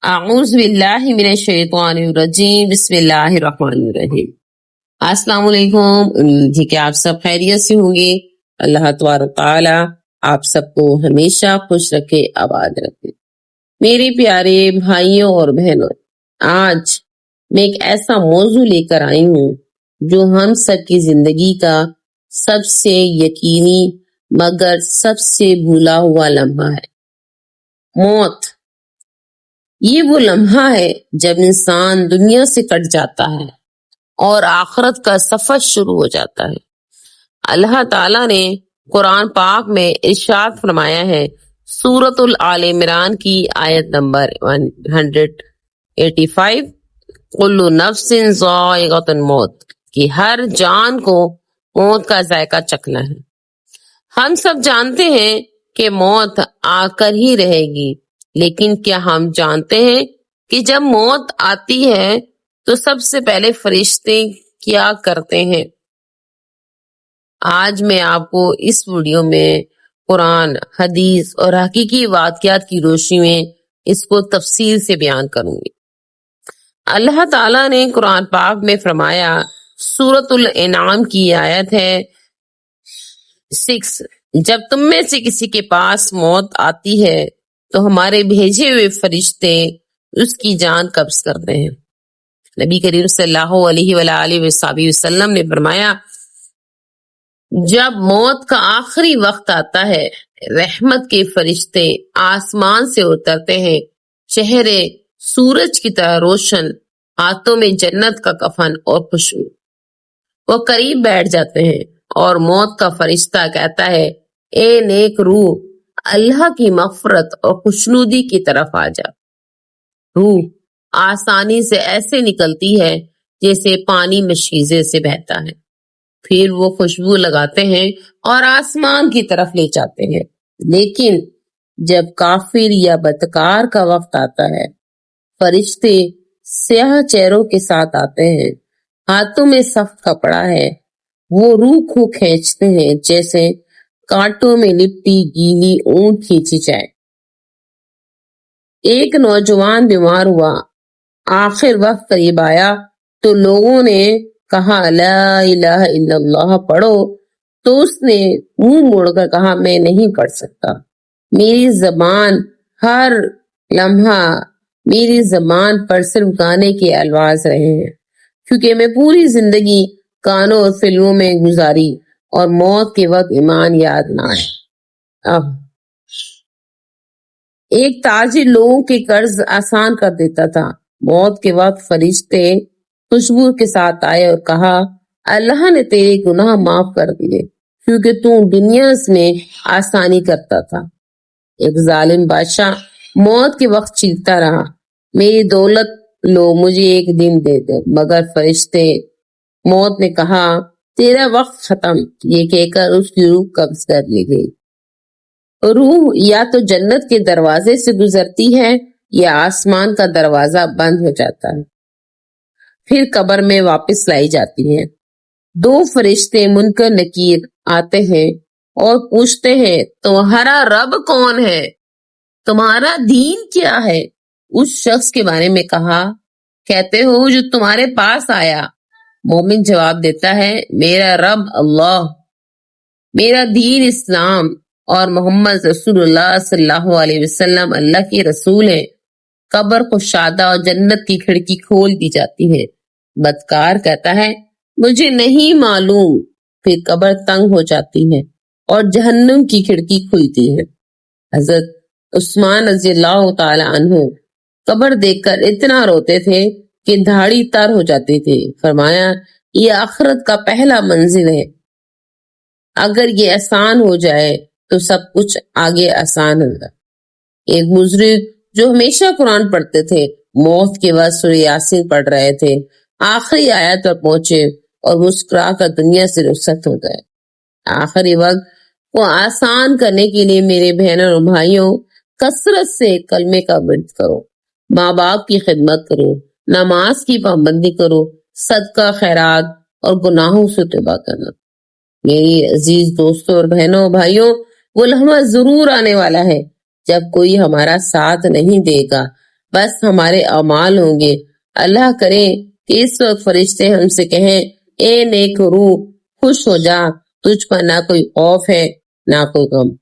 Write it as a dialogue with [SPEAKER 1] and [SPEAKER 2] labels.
[SPEAKER 1] اعوذ باللہ من الشیطان الرجیم، بسم اللہ الرحمن الرحیم۔ السلام علیکم، امید ہے کہ آپ سب خیریت سے ہوں گے۔ اللہ تبارک تعالی آپ سب کو ہمیشہ خوش رکھے، آباد رکھے۔ میرے پیارے بھائیوں اور بہنوں، آج میں ایک ایسا موضوع لے کر آئی ہوں جو ہم سب کی زندگی کا سب سے یقینی مگر سب سے بھولا ہوا لمحہ ہے، موت۔ یہ وہ لمحہ ہے جب انسان دنیا سے کٹ جاتا ہے اور آخرت کا سفر شروع ہو جاتا ہے۔ اللہ تعالیٰ نے قرآن پاک میں ارشاد فرمایا ہے، سورۃ آل عمران کی آیت نمبر 185، کل نفس ذائقۃ الموت، کہ ہر جان کو موت کا ذائقہ چکھنا ہے۔ ہم سب جانتے ہیں کہ موت آ کر ہی رہے گی، لیکن کیا ہم جانتے ہیں کہ جب موت آتی ہے تو سب سے پہلے فرشتے کیا کرتے ہیں؟ آج میں آپ کو اس ویڈیو میں قرآن، حدیث اور حقیقی واقعات کی روشنی میں اس کو تفصیل سے بیان کروں گی۔ اللہ تعالیٰ نے قرآن پاک میں فرمایا، سورۃ الانعام کی آیت ہے 6، جب تم میں سے کسی کے پاس موت آتی ہے تو ہمارے بھیجے ہوئے فرشتے اس کی جان قبض کرتے ہیں۔ نبی کریم صلی اللہ علیہ وآلہ وسلم نے فرمایا، جب موت کا آخری وقت آتا ہے، رحمت کے فرشتے آسمان سے اترتے ہیں، چہرے سورج کی طرح روشن، ہاتھوں میں جنت کا کفن اور خوشبو۔ وہ قریب بیٹھ جاتے ہیں اور موت کا فرشتہ کہتا ہے، اے نیک روح، اللہ کی مغفرت اور خوشنودی کی طرف آ جا۔ روح آسانی سے ایسے نکلتی ہے جیسے پانی مشکیزے سے بہتا ہے، پھر وہ خوشبو لگاتے ہیں اور آسمان کی طرف لے جاتے ہیں۔ لیکن جب کافر یا بدکار کا وقت آتا ہے، فرشتے سیاہ چہروں کے ساتھ آتے ہیں، ہاتھوں میں سخت کپڑا ہے، وہ روح کو کھینچتے ہیں جیسے کانٹوں میں لپٹی گیلی اون کھینچی جائے۔ ایک نوجوان بیمار ہوا، آخر وقت قریب آیا تو لوگوں نے کہا، لا الہ الا اللہ پڑھو، تو اس نے منہ موڑ کر کہا، میں نہیں پڑھ سکتا، میری زبان ہر لمحہ میری زبان پر صرف گانے کے الفاظ رہے ہیں، کیونکہ میں پوری زندگی گانوں اور فلموں میں گزاری اور موت کے وقت ایمان یاد نہ آئے۔ ایک تاجر لوگوں کے قرض آسان کر دیتا تھا، موت کے وقت فرشتے خوشبو کے ساتھ آئے اور کہا، اللہ نے تیرے گناہ معاف کر دیے کیونکہ تو دنیا میں آسانی کرتا تھا۔ ایک ظالم بادشاہ موت کے وقت چیختا رہا، میری دولت لو، مجھے ایک دن دے دو، مگر فرشتے موت نے کہا، تیرا وقت ختم، یہ کہہ کر اس کی روح قبض کر لی گئی۔ روح یا تو جنت کے دروازے سے گزرتی ہے یا آسمان کا دروازہ بند ہو جاتا ہے، پھر قبر میں واپس لائی جاتی ہے۔ دو فرشتے منکر نکیر آتے ہیں اور پوچھتے ہیں، تمہارا رب کون ہے؟ تمہارا دین کیا ہے؟ اس شخص کے بارے میں کہتے ہو جو تمہارے پاس آیا۔ مومن جواب دیتا ہے، میرا رب اللہ، میرا دین اسلام اور محمد رسول اللہ صلی اللہ علیہ وسلم اللہ کے رسول ہیں۔ قبر کشادہ اور جنت کی کھڑکی کھول دی جاتی ہے۔ بدکار کہتا ہے، مجھے نہیں معلوم، پھر قبر تنگ ہو جاتی ہے اور جہنم کی کھڑکی کھلتی ہے۔ حضرت عثمان رضی اللہ تعالی عنہ قبر دیکھ کر اتنا روتے تھے کہ دھاڑی تر ہو جاتی تھی۔ فرمایا، یہ آخرت کا پہلا منزل ہے، اگر یہ آسان ہو جائے تو سب کچھ آگے آسان ہوگا۔ ایک بزرگ جو ہمیشہ قرآن پڑھتے تھے، موت کے وقت سورہ یاسین پڑھ رہے تھے، آخری آیت پر پہنچے اور مسکرا کر دنیا سے رخصت ہو گئے۔ آخری وقت کو آسان کرنے کے لیے میرے بہنوں اور بھائیوں، کثرت سے کلمے کا ورد کرو، ماں باپ کی خدمت کرو، نماز کی پابندی کرو، صدقہ خیرات اور گناہوں سے توبہ کرنا۔ میری عزیز دوستوں اور بہنوں بھائیوں، وہ لمحہ ضرور آنے والا ہے جب کوئی ہمارا ساتھ نہیں دے گا، بس ہمارے اعمال ہوں گے۔ اللہ کرے کہ اس وقت فرشتے ہم سے کہیں اے نیک روح خوش ہو جا، تجھ پر نہ کوئی خوف ہے نہ کوئی غم۔